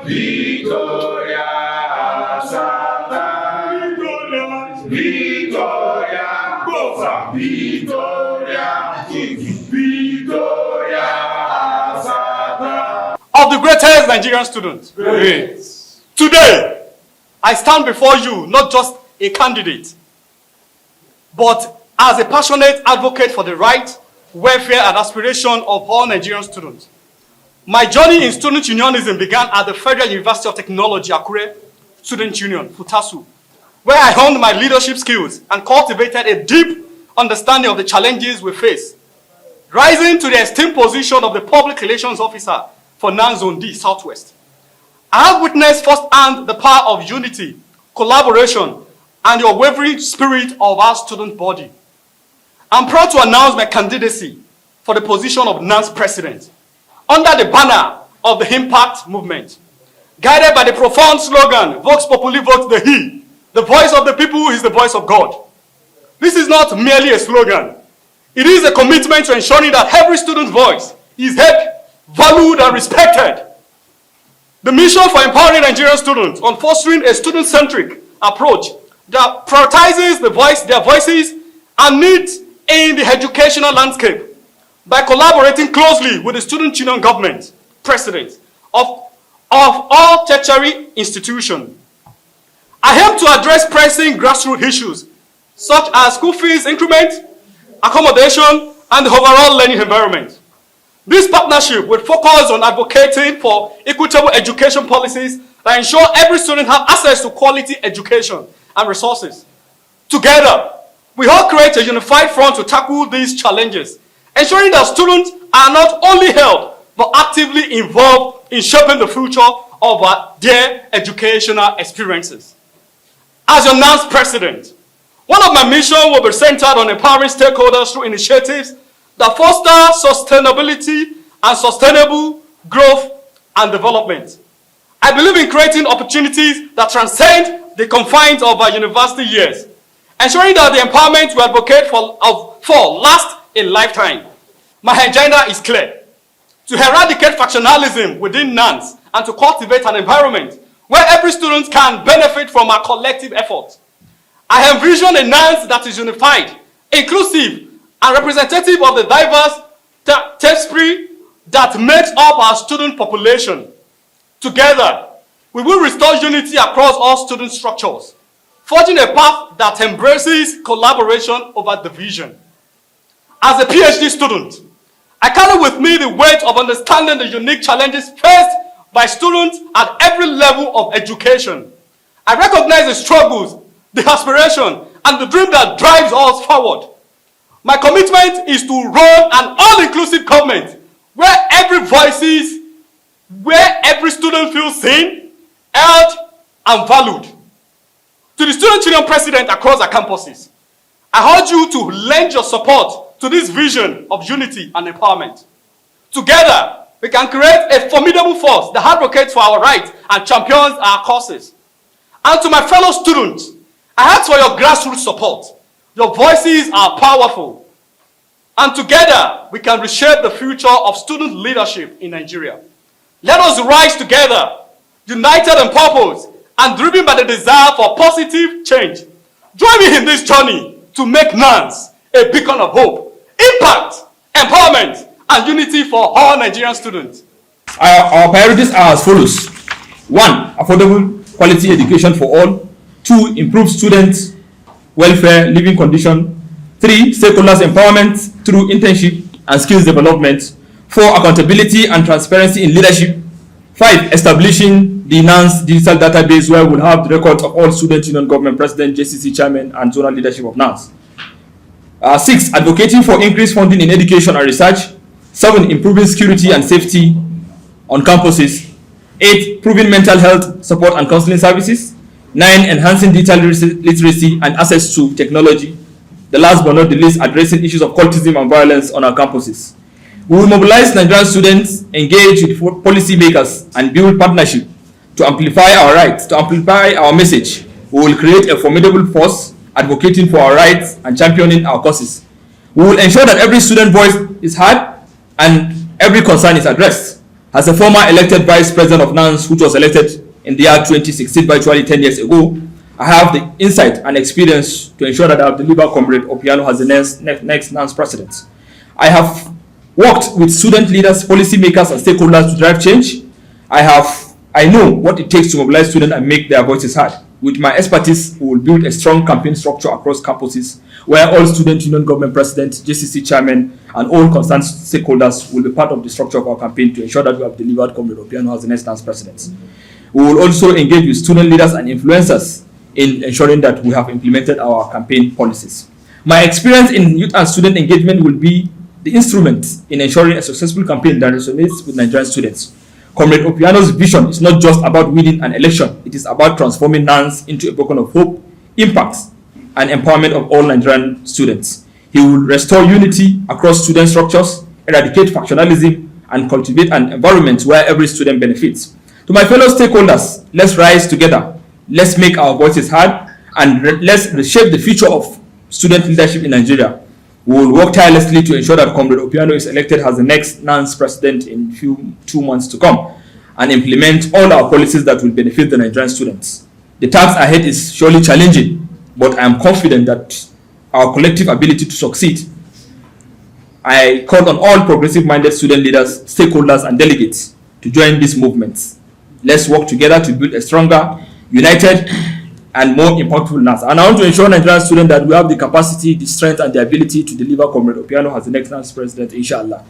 Victoria, Santa. Victoria, Bosa. Victoria, Victoria, Santa. Of the greatest Nigerian students. Great. Today, I stand before you not just a candidate, but as a passionate advocate for the right, welfare, and aspiration of all Nigerian students. My journey in student unionism began at the Federal University of Technology, Akure Student Union, Futasu, where I honed my leadership skills and cultivated a deep understanding of the challenges we face, rising to the esteemed position of the Public Relations Officer for NANS Zone D, Southwest. I have witnessed firsthand the power of unity, collaboration, and the unwavering spirit of our student body. I'm proud to announce my candidacy for the position of NANS President under the banner of the Impact Movement, guided by the profound slogan, Vox Populi Vote the He. The voice of the people is the voice of God. This is not merely a slogan. It is a commitment to ensuring that every student's voice is heard, valued, and respected. The mission for empowering Nigerian students on fostering a student-centric approach that prioritizes their voices and needs in the educational landscape by collaborating closely with the student union government, president of all tertiary institutions. I aim to address pressing grassroots issues such as school fees increment, accommodation, and the overall learning environment. This partnership will focus on advocating for equitable education policies that ensure every student has access to quality education and resources. Together, we all create a unified front to tackle these challenges, ensuring that students are not only held, but actively involved in shaping the future of their educational experiences. As your NANS president, one of my missions will be centered on empowering stakeholders through initiatives that foster sustainability and sustainable growth and development. I believe in creating opportunities that transcend the confines of our university years, ensuring that the empowerment we advocate for lasts a lifetime. My agenda is clear: to eradicate factionalism within NANS and to cultivate an environment where every student can benefit from our collective efforts. I envision a NANS that is unified, inclusive, and representative of the diverse tapestry that makes up our student population. Together, we will restore unity across all student structures, forging a path that embraces collaboration over division. As a PhD student, I carry with me the weight of understanding the unique challenges faced by students at every level of education. I recognize the struggles, the aspiration, and the dream that drives us forward. My commitment is to run an all-inclusive government where every student feels seen, heard, and valued. To the student union president across our campuses, I urge you to lend your support to this vision of unity and empowerment. Together, we can create a formidable force that advocates for our rights and champions our causes. And to my fellow students, I ask for your grassroots support. Your voices are powerful. And together, we can reshape the future of student leadership in Nigeria. Let us rise together, united in purpose, and driven by the desire for positive change. Join me in this journey to make NANS a beacon of hope, impact, empowerment, and unity for all Nigerian students. Our priorities are as follows. 1. Affordable quality education for all. 2. Improve students' welfare, living condition. 3. Stakeholders empowerment through internship and skills development. 4. Accountability and transparency in leadership. 5. Establishing the NANS digital database where we'll have the records of all student union government president, JCC chairman, and zonal leadership of NANS. 6. Advocating for increased funding in education and research. 7. Improving security and safety on campuses. 8. Improving mental health support and counseling services. 9. Enhancing digital literacy and access to technology. The last but not the least, addressing issues of cultism and violence on our campuses. We will mobilize Nigerian students, engage with policymakers, and build partnership to amplify our rights, to amplify our message. We will create a formidable force advocating for our rights and championing our causes. We will ensure that every student voice is heard and every concern is addressed. As a former elected vice president of NANS, which was elected in the year 2016, virtually 10 years ago, I have the insight and experience to ensure that I have delivered Comrade Opeoluwa as the next NANS president. I have worked with student leaders, policymakers, and stakeholders to drive change. I know what it takes to mobilize students and make their voices heard. With my expertise, we will build a strong campaign structure across campuses where all student union government presidents, JCC chairmen, and all concerned stakeholders will be part of the structure of our campaign to ensure that we have delivered Comrade Opeoluwa as the next NANS president. We will also engage with student leaders and influencers in ensuring that we have implemented our campaign policies. My experience in youth and student engagement will be the instrument in ensuring a successful campaign that resonates with Nigerian students. Comrade Opeoluwa's vision is not just about winning an election, it is about transforming NANS into a beacon of hope, impact, and empowerment of all Nigerian students. He will restore unity across student structures, eradicate factionalism, and cultivate an environment where every student benefits. To my fellow stakeholders, let's rise together, let's make our voices heard, and let's reshape the future of student leadership in Nigeria. We will work tirelessly to ensure that Comrade Opeoluwa is elected as the next NANS president in 2 months to come and implement all our policies that will benefit the Nigerian students. The task ahead is surely challenging, but I am confident that our collective ability to succeed. I call on all progressive-minded student leaders, stakeholders, and delegates to join these movements. Let's work together to build a stronger, united, and more impactful NANS. And I want to ensure Nigerian students that we have the capacity, the strength, and the ability to deliver Comrade Opeoluwa as the next NANS president, inshallah.